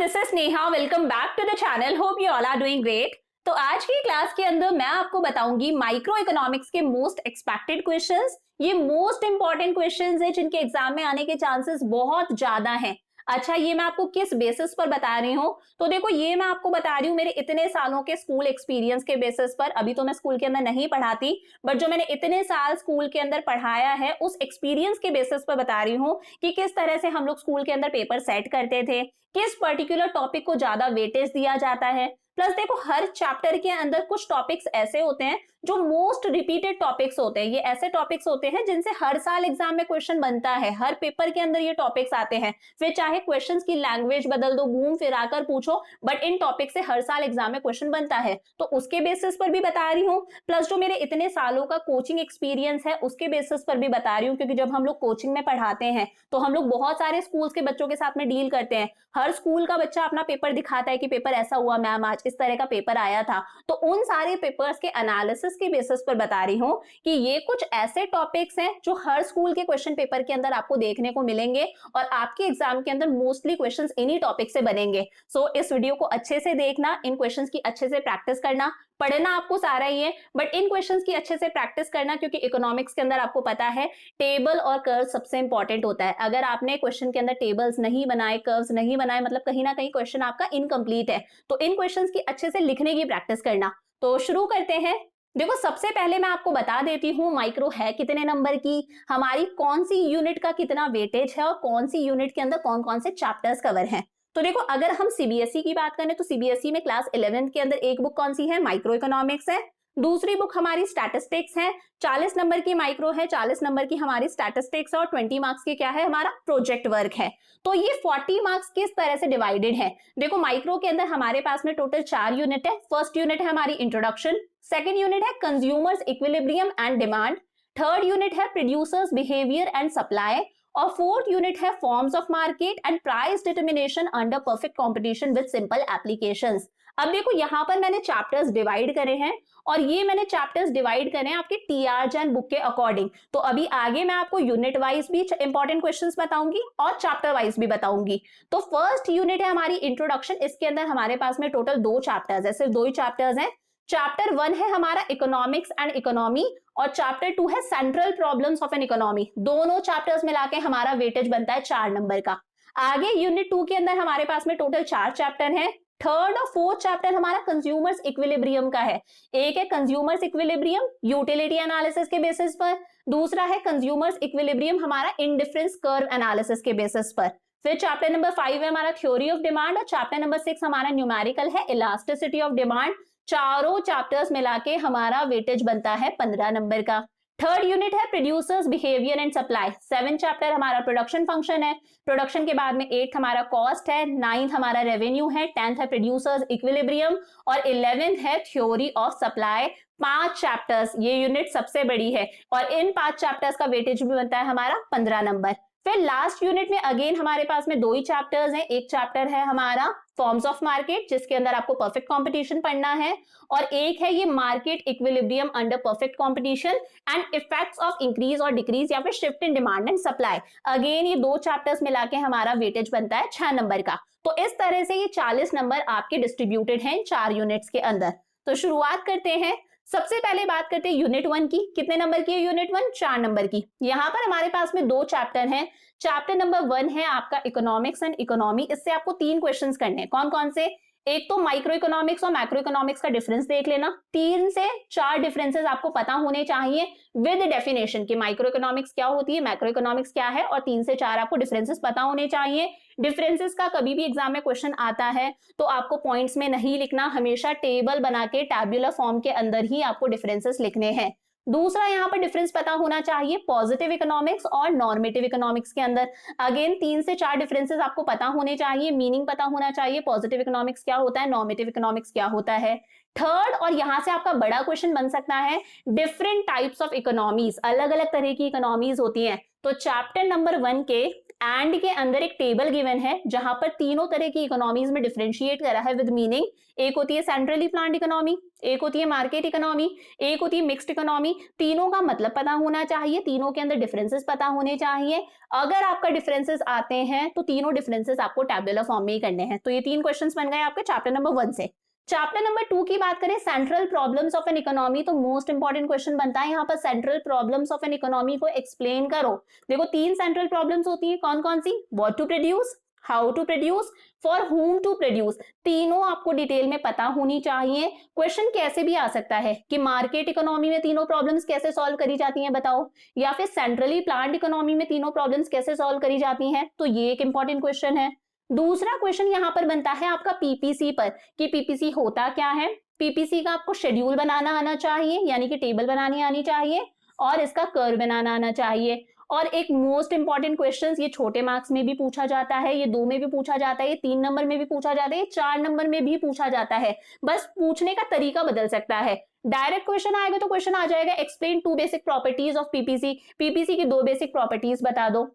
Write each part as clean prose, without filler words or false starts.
This is Neha. Welcome back to the channel. Hope you all are doing great. तो आज की class के अंदर मैं आपको बताऊंगी माइक्रो इकोनॉमिक्स के मोस्ट एक्सपेक्टेड क्वेश्चंस। ये मोस्ट इंपॉर्टेंट क्वेश्चंस है जिनके एग्जाम में आने के चांसेस बहुत ज्यादा हैं। अच्छा, ये मैं आपको किस बेसिस पर बता रही हूँ? तो देखो, ये मैं आपको बता रही हूँ मेरे इतने सालों के स्कूल एक्सपीरियंस के बेसिस पर। अभी तो मैं स्कूल के अंदर नहीं पढ़ाती, बट जो मैंने इतने साल स्कूल के अंदर पढ़ाया है उस एक्सपीरियंस के बेसिस पर बता रही हूँ कि किस तरह से हम लोग स्कूल के अंदर पेपर सेट करते थे, किस पर्टिकुलर टॉपिक को ज्यादा वेटेज दिया जाता है। प्लस देखो, हर चैप्टर के अंदर कुछ टॉपिक्स ऐसे होते हैं जो मोस्ट रिपीटेड टॉपिक्स होते हैं। ये ऐसे टॉपिक्स होते हैं जिनसे हर साल एग्जाम में क्वेश्चन बनता है, हर पेपर के अंदर ये टॉपिक्स आते हैं। फिर चाहे क्वेश्चंस की लैंग्वेज बदल दो, घूम फिरा कर पूछो, बट इन टॉपिक से हर साल एग्जाम में क्वेश्चन बनता है। तो उसके बेसिस पर भी बता रही हूँ, प्लस जो मेरे इतने सालों का कोचिंग एक्सपीरियंस है उसके बेसिस पर भी बता रही हूँ। क्योंकि जब हम लोग कोचिंग में पढ़ाते हैं तो हम लोग बहुत सारे स्कूल्स के बच्चों के साथ में डील करते हैं। हर स्कूल का बच्चा अपना पेपर दिखाता है कि पेपर ऐसा हुआ मैम, आज इस तरह का पेपर आया था। तो उन सारे पेपर्स के एनालिसिस के बेसिस पर बता रही हूँ कि ये कुछ ऐसे टॉपिक्स हैं जो हर स्कूल के क्वेश्चन पेपर के अंदर आपको देखने को मिलेंगे और आपके एग्जाम के अंदर मोस्टली क्वेश्चंस इन्हीं टॉपिक से बनेंगे। सो इस वीडियो को अच्छे से देखना, इन क्वेश्चंस की अच्छे से प्रैक्टिस करना। पढ़ना आपको सारा ही है, बट इन क्वेश्चंस की अच्छे से प्रैक्टिस करना, क्योंकि इकोनॉमिक्स के अंदर आपको पता है टेबल और कर्व सबसे इंपॉर्टेंट होता है। अगर आपने क्वेश्चन के अंदर टेबल्स नहीं बनाए, कर्व्स नहीं बनाए, मतलब कहीं ना कहीं क्वेश्चन आपका इनकम्प्लीट है। तो इन क्वेश्चंस की अच्छे से लिखने की प्रैक्टिस करना। तो शुरू करते हैं। देखो, सबसे पहले मैं आपको बता देती हूँ माइक्रो है कितने नंबर की, हमारी कौन सी यूनिट का कितना वेटेज है और कौन सी यूनिट के अंदर कौन कौन से चैप्टर्स कवर हैं। तो देखो, अगर हम सीबीएसई की बात करें तो सीबीएसई में क्लास 11th के अंदर एक बुक कौन सी है? माइक्रो इकोनॉमिक्स है। दूसरी बुक हमारी स्टैटिस्टिक्स है। 40 नंबर की माइक्रो है, 40 नंबर की हमारी स्टैटिस्टिक्स है और 20 मार्क्स की क्या है? हमारा प्रोजेक्ट वर्क है। तो ये 40 मार्क्स किस तरह से डिवाइडेड है? देखो, माइक्रो के अंदर हमारे पास में टोटल 4 यूनिट है। फर्स्ट यूनिट है हमारी इंट्रोडक्शन, सेकेंड यूनिट है consumers equilibrium and demand, third unit है प्रोड्यूसर्स बिहेवियर एंड सप्लाई, और फोर्थ यूनिट है forms of market and price determination under perfect competition with simple applications. अब देखो, यहां पर मैंने चैप्टर्स डिवाइड करे हैं और ये मैंने चैप्टर्स डिवाइड करे हैं आपके टीआर जैन बुक के अकॉर्डिंग। तो अभी आगे मैं आपको यूनिट वाइज भी इंपॉर्टेंट क्वेश्चंस बताऊंगी और चैप्टर वाइज भी बताऊंगी। तो फर्स्ट यूनिट है हमारी इंट्रोडक्शन। इसके अंदर हमारे पास में टोटल 2 चैप्टर्स है, सिर्फ 2 ही चैप्टर्स हैं। चैप्टर 1 है हमारा इकोनॉमिक्स एंड इकोनॉमी और चैप्टर 2 है central problems of an economy. दोनों चैप्टर्स मिला के हमारा वेटेज बनता है 4 नंबर का। आगे यूनिट 2 के अंदर हमारे पास में टोटल 4 चैप्टर हैं। थर्ड और फोर्थ चैप्टर हमारा कंज्यूमर्स इक्विलिब्रियम का है। एक है कंज्यूमर्स इक्विलिब्रियम यूटिलिटी एनालिसिस के बेसिस पर, दूसरा है कंज्यूमर्स इक्विलिब्रियम हमारा इंडिफरेंस कर्व एनालिसिस के बेसिस पर। फिर चैप्टर नंबर 5 है हमारा थ्योरी ऑफ डिमांड और चैप्टर नंबर 6 हमारा न्यूमेरिकल है इलास्टिसिटी ऑफ डिमांड। चारों चैप्टर्स मिला के हमारा वेटेज बनता है 15 नंबर का। थर्ड यूनिट है producers behaviour and supply. 7th chapter हमारा प्रोडक्शन फंक्शन है। प्रोडक्शन के बाद में 8th हमारा कॉस्ट है, 9th हमारा रेवेन्यू है, 10th है प्रोड्यूसर्स इक्विलिब्रियम और 11th है थ्योरी ऑफ सप्लाई। 5 चैप्टर्स, ये यूनिट सबसे बड़ी है और इन 5 चैप्टर्स का वेटेज भी बनता है हमारा 15 नंबर। फिर लास्ट यूनिट में अगेन हमारे पास में 2 ही चैप्टर्स हैं। एक चैप्टर है हमारा फॉर्म्स ऑफ मार्केट जिसके अंदर आपको परफेक्ट कंपटीशन पढ़ना है और एक है ये market equilibrium under perfect competition and effects of increase और डिक्रीज या फिर shift in demand and supply. Again ये 2 चैप्टर्स मिला के हमारा वेटेज बनता है 6 नंबर का। तो इस तरह से ये 40 नंबर आपके डिस्ट्रीब्यूटेड हैं 4 यूनिट्स के अंदर। तो शुरुआत करते हैं। सबसे पहले बात करते हैं यूनिट 1 की। कितने नंबर की है यूनिट 1? 4 नंबर की। यहां पर हमारे पास में 2 चैप्टर हैं। चैप्टर नंबर 1 है आपका इकोनॉमिक्स एंड इकोनॉमी। इससे आपको 3 क्वेश्चंस करने हैं। कौन कौन से? एक तो माइक्रो इकोनॉमिक्स और मैक्रो इकोनॉमिक्स का डिफरेंस देख लेना। 3 से 4 डिफरेंसेस आपको पता होने चाहिए विद डेफिनेशन कि माइक्रो इकोनॉमिक्स क्या होती है, मैक्रो इकोनॉमिक्स क्या है, और 3 से 4 आपको डिफरेंसेस पता होने चाहिए। डिफरेंसेस का कभी भी एग्जाम में क्वेश्चन आता है तो आपको पॉइंट्स में नहीं लिखना, हमेशा टेबल बना के टैब्यूलर फॉर्म के अंदर ही आपको डिफरेंसेस लिखने हैं। दूसरा यहाँ पर डिफरेंस पता होना चाहिए पॉजिटिव इकोनॉमिक्स और नॉर्मेटिव इकोनॉमिक्स के अंदर। अगेन 3 से 4 डिफरेंसेस आपको पता होने चाहिए, मीनिंग पता होना चाहिए पॉजिटिव इकोनॉमिक्स क्या होता है, नॉर्मेटिव इकोनॉमिक्स क्या होता है। थर्ड, और यहां से आपका बड़ा क्वेश्चन बन सकता है, डिफरेंट टाइप्स ऑफ इकोनॉमीज, अलग अलग तरह की इकोनॉमीज होती हैं। तो चैप्टर नंबर 1 के एंड के अंदर एक टेबल गिवन है जहां पर तीनों तरह की इकोनॉमीज में डिफरेंशिएट करा है विद मीनिंग। एक होती है सेंट्रली प्लान्ड इकोनॉमी, एक होती है मार्केट इकोनॉमी, एक होती है मिक्स्ड इकोनॉमी। तीनों का मतलब पता होना चाहिए, तीनों के अंदर डिफरेंसेस पता होने चाहिए। अगर आपका डिफरेंसेस आते हैं तो तीनों डिफरेंसेस आपको टैबुलर फॉर्म में ही करने हैं। तो ये 3 क्वेश्चंस बन गए आपके चैप्टर नंबर 1 से। चैप्टर नंबर 2 की बात करें, central problems of an economy, तो मोस्ट इंपॉर्टेंट क्वेश्चन बनता है यहाँ पर central problems of an economy को एक्सप्लेन करो। देखो 3 सेंट्रल प्रॉब्लम्स होती है, कौन कौन सी? What to produce, how to produce, for whom to produce. तीनों आपको डिटेल में पता होनी चाहिए। क्वेश्चन कैसे भी आ सकता है कि मार्केट इकोनॉमी में तीनों प्रॉब्लम्स कैसे सॉल्व करी जाती हैं बताओ, या फिर सेंट्रली प्लान्ड इकोनॉमी में तीनों प्रॉब्लम्स कैसे सॉल्व करी जाती हैं। तो ये एक इंपॉर्टेंट क्वेश्चन है। दूसरा क्वेश्चन यहाँ पर बनता है आपका पीपीसी पर, कि पीपीसी होता क्या है। पीपीसी का आपको शेड्यूल बनाना आना चाहिए, यानी कि टेबल बनानी आनी चाहिए, और इसका कर्व बनाना आना चाहिए। और एक मोस्ट इंपॉर्टेंट क्वेश्चन, ये छोटे मार्क्स में भी पूछा जाता है, ये 2 में भी पूछा जाता है, ये 3 नंबर में भी पूछा जाता है, ये 4 नंबर में भी पूछा जाता है। बस पूछने का तरीका बदल सकता है। डायरेक्ट क्वेश्चन आएगा तो क्वेश्चन आ जाएगा explain 2 basic properties of PPC, PPC की 2 बेसिक प्रॉपर्टीज बता दो।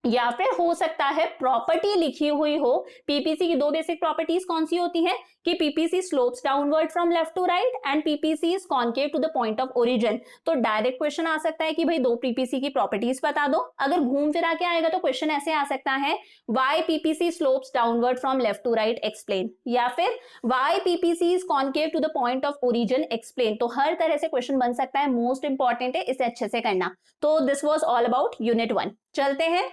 या फिर हो सकता है प्रॉपर्टी लिखी हुई हो। पीपीसी की 2 बेसिक प्रॉपर्टीज कौन सी होती हैं कि PPC slopes downward from left to right and PPC is concave to the point of origin. तो डायरेक्ट क्वेश्चन आ सकता है कि भाई 2 पीपीसी की प्रॉपर्टीज बता दो। अगर घूम फिरा के आएगा तो क्वेश्चन ऐसे आ सकता है why PPC slopes downward from left to right explain, या फिर why PPC is concave to the point of origin explain. तो हर तरह से क्वेश्चन बन सकता है, मोस्ट इंपॉर्टेंट है, इसे अच्छे से करना। तो this was all about unit 1। चलते हैं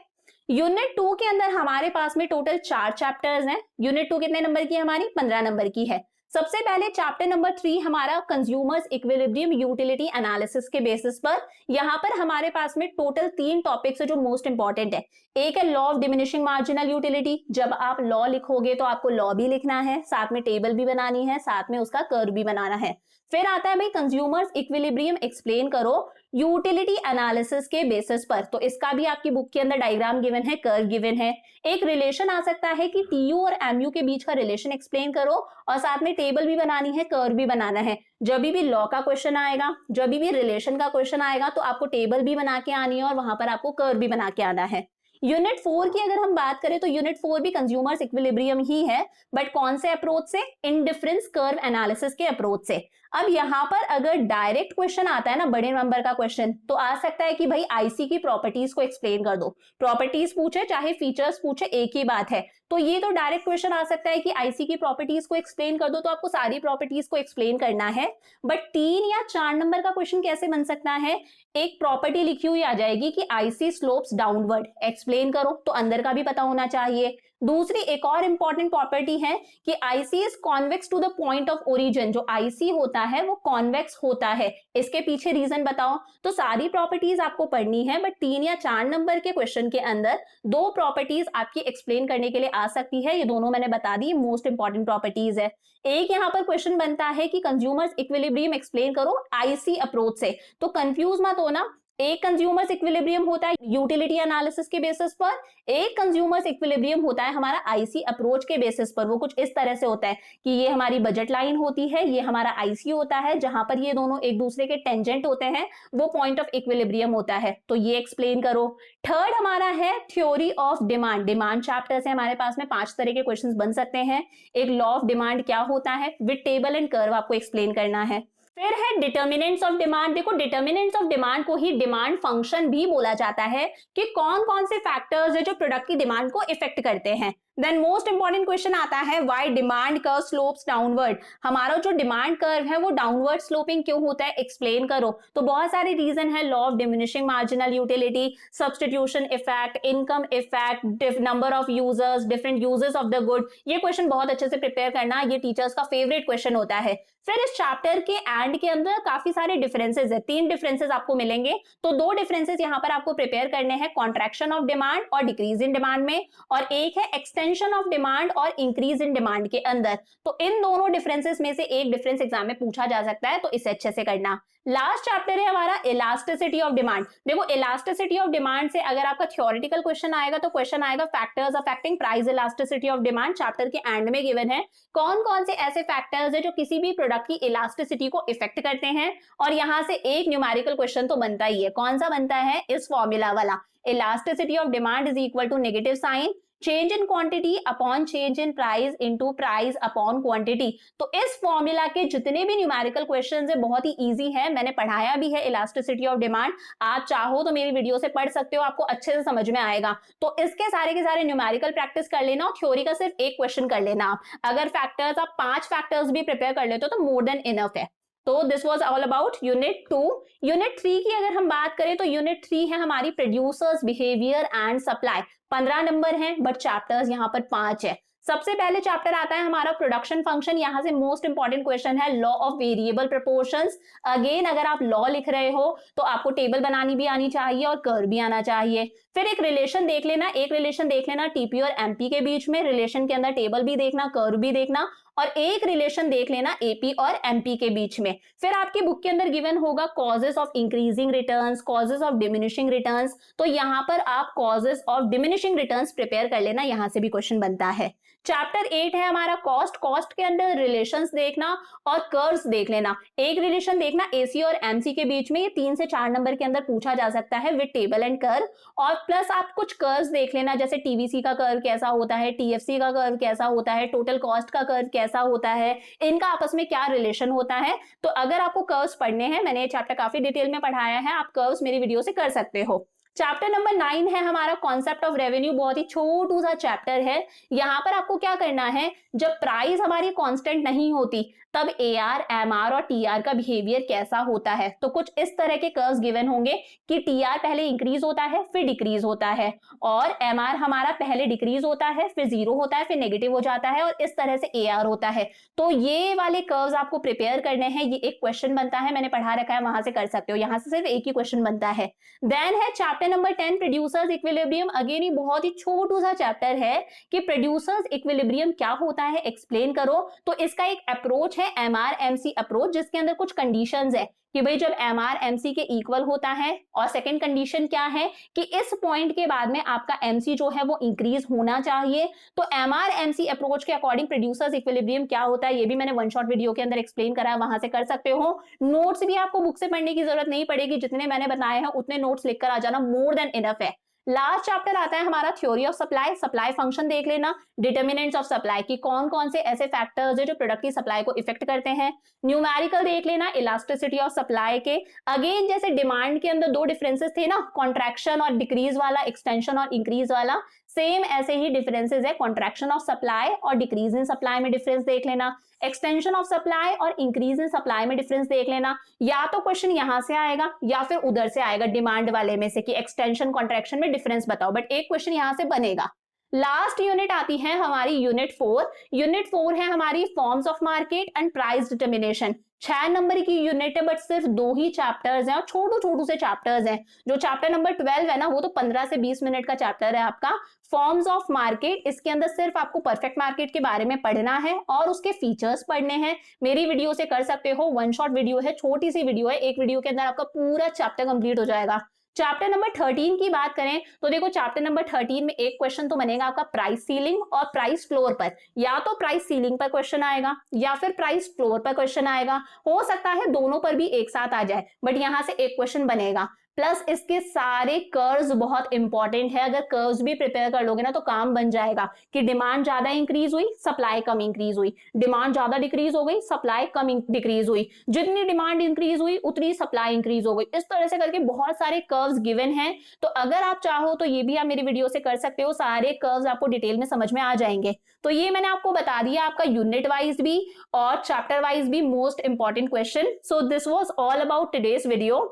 यूनिट 2 के अंदर। हमारे पास में टोटल 4 चैप्टर्स हैं। यूनिट 2 कितने नंबर की है हमारी? 15 नंबर की है। सबसे पहले चैप्टर नंबर 3 हमारा कंज्यूमर्स इक्विलिब्रियम यूटिलिटी एनालिसिस के बेसिस पर। यहाँ पर हमारे पास में टोटल 3 टॉपिक्स है जो मोस्ट इंपॉर्टेंट है। एक है law of diminishing marginal utility. जब आप लॉ लिखोगे तो आपको लॉ भी लिखना है, साथ में टेबल भी बनानी है, साथ में उसका कर्व भी बनाना है। फिर आता है भाई कंज्यूमर्स इक्विलिब्रियम एक्सप्लेन करो यूटिलिटी एनालिसिस के बेसिस पर। तो इसका भी आपकी बुक के अंदर डायग्राम गिवन है, कर्व गिवन है। एक रिलेशन आ सकता है कि टीयू और एमयू के बीच का रिलेशन एक्सप्लेन करो, और साथ में टेबल भी बनानी है, कर्व भी बनाना है। जब भी लॉ का क्वेश्चन आएगा, जब भी रिलेशन का क्वेश्चन आएगा, तो आपको टेबल भी बना के आनी है और वहां पर आपको कर्व भी बना के आना है। यूनिट 4 की अगर हम बात करें तो यूनिट 4 भी कंज्यूमर्स इक्विलिब्रियम ही है, बट कौन से अप्रोच से? इंडिफरेंस कर्व एनालिसिस के अप्रोच से। अब यहाँ पर अगर डायरेक्ट क्वेश्चन आता है ना, बड़े नंबर का क्वेश्चन, तो आ सकता है कि भाई आईसी की प्रॉपर्टीज को एक्सप्लेन कर दो। प्रॉपर्टीज पूछे चाहे फीचर्स पूछे, एक ही बात है। तो ये तो डायरेक्ट क्वेश्चन आ सकता है कि आईसी की प्रॉपर्टीज को एक्सप्लेन कर दो, तो आपको सारी प्रॉपर्टीज को एक्सप्लेन करना है। बट 3 या 4 नंबर का क्वेश्चन कैसे बन सकता है? एक प्रॉपर्टी लिखी हुई आ जाएगी कि आईसी स्लोप्स डाउनवर्ड, एक्सप्लेन करो, तो अंदर का भी पता होना चाहिए। दूसरी एक और इंपॉर्टेंट प्रॉपर्टी है कि IC is convex to the point of origin. जो आईसी होता है वो कॉन्वेक्स होता है, इसके पीछे रीजन बताओ। तो सारी प्रॉपर्टीज आपको पढ़नी है, बट 3 या 4 नंबर के क्वेश्चन के अंदर 2 प्रॉपर्टीज आपकी एक्सप्लेन करने के लिए आ सकती है। ये दोनों मैंने बता दी, मोस्ट इंपॉर्टेंट प्रॉपर्टीज है। एक यहाँ पर क्वेश्चन बनता है कि कंज्यूमर्स इक्विलिब्रियम एक्सप्लेन करो आईसी अप्रोच से। तो कंफ्यूज मत होना, एक कंज्यूमर्स इक्विलिब्रियम होता है यूटिलिटी एनालिसिस के बेसिस पर, एक कंज्यूमर्स इक्विलिब्रियम होता है हमारा आईसी अप्रोच के बेसिस पर। वो कुछ इस तरह से होता है कि ये हमारी बजट लाइन होती है, ये हमारा आईसी होता है, जहां पर ये दोनों एक दूसरे के टेंजेंट होते हैं, वो पॉइंट ऑफ इक्विलिब्रियम होता है। तो ये एक्सप्लेन करो। थर्ड हमारा है theory of demand. Demand chapter से हमारे पास में 5 तरह के क्वेश्चन बन सकते हैं। एक लॉ ऑफ डिमांड क्या होता है, विद टेबल एंड कर्व आपको एक्सप्लेन करना है। फिर है डिटर्मिनेंट्स ऑफ डिमांड। देखो डिटर्मिनेंट्स ऑफ डिमांड को ही डिमांड फंक्शन भी बोला जाता है, कि कौन कौन से फैक्टर्स है जो प्रोडक्ट की डिमांड को इफेक्ट करते हैं। देन मोस्ट इंपॉर्टेंट क्वेश्चन आता है why demand curve slopes downward. हमारा जो डिमांड कर्व है वो डाउनवर्ड स्लोपिंग क्यों होता है, एक्सप्लेन करो। तो बहुत सारे रीजन है, law of diminishing marginal utility, substitution effect, income effect, number of users, different uses of the good. ये क्वेश्चन बहुत अच्छे से प्रिपेयर करना, ये टीचर्स का फेवरेट क्वेश्चन होता है। फिर इस चैप्टर के एंड के अंदर काफी सारे डिफरेंसेस है, 3 डिफरेंसेस आपको मिलेंगे। तो 2 डिफरेंसेस यहाँ पर आपको प्रिपेयर करने हैं, कॉन्ट्रैक्शन ऑफ डिमांड और डिक्रीज इन डिमांड में, और एक है एक्सटेंशन ऑफ डिमांड और इंक्रीज इन डिमांड के अंदर। तो इन दोनों डिफरेंसेस में से एक डिफरेंस एग्जाम में पूछा जा सकता है, तो इसे अच्छे से करना। लास्ट चैप्टर है हमारा इलास्टिसिटी ऑफ डिमांड। देखो इलास्टिसिटी ऑफ डिमांड से अगर आपका थ्योरेटिकल क्वेश्चन आएगा तो क्वेश्चन आएगा factors affecting price elasticity of demand. Chapter के एंड में गिवन है कौन कौन से ऐसे फैक्टर्स है जो किसी भी प्रोडक्ट की इलास्टिसिटी को इफेक्ट करते हैं, और यहां से एक न्यूमेरिकल क्वेश्चन तो बनता ही है। कौन सा बनता है? इस फॉर्मूला वाला, elasticity of demand is equal to negative sign change in quantity upon change in price into price upon quantity. तो इस फॉर्मूला के जितने भी न्यूमेरिकल क्वेश्चंस है बहुत ही इजी है, मैंने पढ़ाया भी है इलास्टिसिटी ऑफ डिमांड। आप चाहो तो मेरी वीडियो से पढ़ सकते हो, आपको अच्छे से समझ में आएगा। तो इसके सारे के सारे न्यूमेरिकल प्रैक्टिस कर लेना और थ्योरी का सिर्फ एक क्वेश्चन कर लेना। आप अगर फैक्टर्स आप 5 फैक्टर्स भी प्रिपेयर कर लेते हो तो मोर देन इनफ है। तो this was all about unit 2। Unit 3 की अगर हम बात करें तो यूनिट 3 है हमारी producers behaviour and supply. 15 number है बट चैप्टर्स यहाँ पर 5 है। सबसे पहले चैप्टर आता है हमारा प्रोडक्शन फंक्शन। यहां से मोस्ट इंपॉर्टेंट क्वेश्चन है law of variable proportions. Again अगर आप लॉ लिख रहे हो तो आपको टेबल बनानी भी आनी चाहिए और कर्व भी आना चाहिए। फिर एक रिलेशन देख लेना, टीपी और एमपी के बीच में। रिलेशन के अंदर टेबल भी देखना, कर्व भी देखना, और एक रिलेशन देख लेना एपी और एमपी के बीच में। फिर आपकी बुक के अंदर गिवन होगा causes of increasing returns, causes of diminishing returns. तो यहां पर आप causes of diminishing returns prepare कर लेना, यहां से भी क्वेश्चन बनता है। चैप्टर 8 है हमारा कॉस्ट के अंदर रिलेशंस देखना और कर्व्स देख लेना। एक रिलेशन देखना एसी और एमसी के बीच में, ये 3 से 4 नंबर के अंदर पूछा जा सकता है विद टेबल एंड कर्व। और प्लस आप कुछ कर्व्स देख लेना, जैसे टीवीसी का कर्व कैसा होता है, टीएफसी का कर्व कैसा होता है, टोटल कॉस्ट का कर्व कैसा होता है, इनका आपस में क्या रिलेशन होता है। तो अगर आपको कर्व्स पढ़ने हैं, मैंने ये चैप्टर काफी डिटेल में पढ़ाया है, आप कर्व्स मेरी वीडियो से कर सकते हो। चैप्टर नंबर 9 है हमारा कॉन्सेप्ट ऑफ रेवेन्यू। बहुत ही छोटू सा चैप्टर है। यहां पर आपको क्या करना है, जब प्राइस हमारी कांस्टेंट नहीं होती तब एआर, एमआर और टीआर का बिहेवियर कैसा होता है। तो कुछ इस तरह के कर्व्स गिवन होंगे कि टीआर पहले इंक्रीज होता है फिर डिक्रीज होता है, और एमआर हमारा पहले डिक्रीज होता है फिर 0 होता है फिर नेगेटिव हो जाता है, और इस तरह से एआर होता है। तो ये वाले कर्व्स आपको प्रिपेयर करने हैं। ये एक क्वेश्चन बनता है, मैंने पढ़ा रखा है, वहां से कर सकते हो। यहां से सिर्फ एक ही क्वेश्चन बनता है। देन है chapter number 10 producers equilibrium. Again ये बहुत ही छोटू सा चैप्टर है कि प्रोड्यूसर्स इक्विलिब्रियम क्या होता है एक्सप्लेन करो। तो इसका एक अप्रोच है एमआर एमसी अप्रोच, जिसके अंदर कुछ कंडीशंस है कि भाई जब एमआर एमसी के इक्वल होता है, और सेकंड कंडीशन क्या है कि इस पॉइंट के बाद में आपका एमसी जो है वो इंक्रीज होना चाहिए। तो एमआर एमसी अप्रोच के अकॉर्डिंग प्रोड्यूसर्स इक्विलिब्रियम क्या होता है ये भी मैंने वन शॉट वीडियो के अंदर एक्सप्लेन करा है, वहां से कर सकते हो। नोट्स भी आपको बुक से पढ़ने की जरूरत नहीं पड़ेगी, जितने मैंने बनाए हैं उतने नोट्स लिखकर आ जाना, मोर देन इनफ है। लास्ट चैप्टर आता है हमारा theory of supply. Supply function देख लेना, डिटर्मिनेंट्स ऑफ सप्लाई की कौन कौन से ऐसे फैक्टर्स है जो प्रोडक्ट की सप्लाई को इफेक्ट करते हैं। न्यूमेरिकल देख लेना इलास्टिसिटी ऑफ सप्लाई के। अगेन जैसे डिमांड के अंदर 2 डिफरेंसेस थे ना, कॉन्ट्रैक्शन और डिक्रीज वाला, एक्सटेंशन और इंक्रीज वाला, सेम ऐसे ही डिफरेंसेस है कॉन्ट्रैक्शन ऑफ सप्लाई और डिक्रीज इन सप्लाई में डिफरेंस देख लेना। एक्सटेंशन ऑफ सप्लाई और इंक्रीज इन सप्लाई में डिफरेंस देख लेना। या तो क्वेश्चन यहां से आएगा या फिर उधर से आएगा डिमांड वाले में से कि एक्सटेंशन कॉन्ट्रैक्शन में डिफरेंस बताओ, बट एक क्वेश्चन यहां से बनेगा। लास्ट यूनिट आती है हमारी यूनिट 4। यूनिट 4 है हमारी forms of market and price determination. 6 number की यूनिट है बट सिर्फ 2 ही चैप्टर्स हैं और छोटू से चैप्टर्स हैं। जो चैप्टर नंबर 12 है ना वो तो 15 से 20 मिनट का चैप्टर है आपका, फॉर्म्स ऑफ मार्केट। इसके अंदर सिर्फ आपको परफेक्ट मार्केट के बारे में पढ़ना है और उसके फीचर्स पढ़ने हैं। मेरी वीडियो से कर सकते हो, वन शॉट वीडियो है, छोटी सी वीडियो है, एक वीडियो के अंदर आपका पूरा चैप्टर कंप्लीट हो जाएगा। चैप्टर नंबर 13 की बात करें तो देखो चैप्टर नंबर 13 में एक क्वेश्चन तो बनेगा आपका प्राइस सीलिंग और प्राइस फ्लोर पर। या तो प्राइस सीलिंग पर क्वेश्चन आएगा या फिर प्राइस फ्लोर पर क्वेश्चन आएगा, हो सकता है दोनों पर भी एक साथ आ जाए, बट यहां से एक क्वेश्चन बनेगा। प्लस इसके सारे कर्व्स बहुत इंपॉर्टेंट है, अगर कर्व्स भी प्रिपेयर कर लोगे ना तो काम बन जाएगा कि डिमांड ज्यादा इंक्रीज हुई, सप्लाई कम इंक्रीज हुई, डिमांड ज्यादा डिक्रीज हो गई, सप्लाई कम डिक्रीज हुई, जितनी डिमांड इंक्रीज हुई उतनी सप्लाई इंक्रीज हो गई। इस तरह से करके बहुत सारे कर्व्स गिवन हैं। तो अगर आप चाहो तो ये भी आप मेरी वीडियो से कर सकते हो, सारे कर्व्स आपको डिटेल में समझ में आ जाएंगे। तो ये मैंने आपको बता दिया आपका यूनिट वाइज भी और चैप्टर वाइज भी most important question. So this was all about today's video.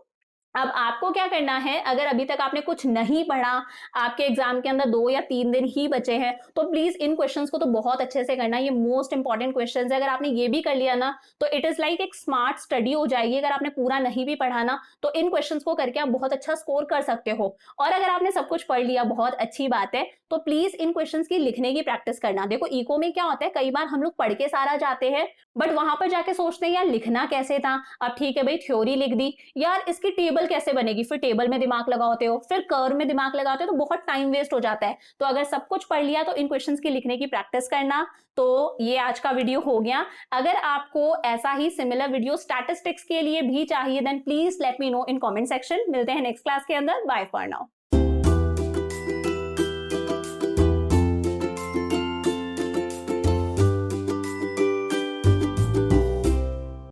अब आपको क्या करना है, अगर अभी तक आपने कुछ नहीं पढ़ा, आपके एग्जाम के अंदर 2 या 3 दिन ही बचे हैं, तो प्लीज इन क्वेश्चंस को तो बहुत अच्छे से करना। ये मोस्ट इंपॉर्टेंट क्वेश्चंस है। अगर आपने ये भी कर लिया ना, तो इट इज लाइक एक स्मार्ट स्टडी हो जाएगी। अगर आपने पूरा नहीं भी पढ़ा ना, तो इन क्वेश्चंस को करके आप बहुत अच्छा स्कोर कर सकते हो। और अगर आपने सब कुछ पढ़ लिया, बहुत अच्छी बात है, तो प्लीज इन क्वेश्चंस की लिखने की प्रैक्टिस करना। देखो इको में क्या होता है, कई बार हम लोग पढ़ के सारा जाते हैं, बट वहां पर जाके सोचते हैं यार लिखना कैसे था। अब ठीक है भाई, थ्योरी लिख दी, यार इसकी टेबल कैसे बनेगी, फिर टेबल में दिमाग लगाते हो, फिर कर्व में दिमाग लगाते हो, तो बहुत टाइम वेस्ट हो जाता है। तो अगर सब कुछ पढ़ लिया, तो इन क्वेश्चंस की लिखने की प्रैक्टिस करना। तो ये आज का वीडियो हो गया। अगर आपको ऐसा ही सिमिलर वीडियो स्टैटिस्टिक्स के लिए भी चाहिए, then please let me know in comment section. मिलते हैं नेक्स्ट क्लास के अंदर। Bye for now.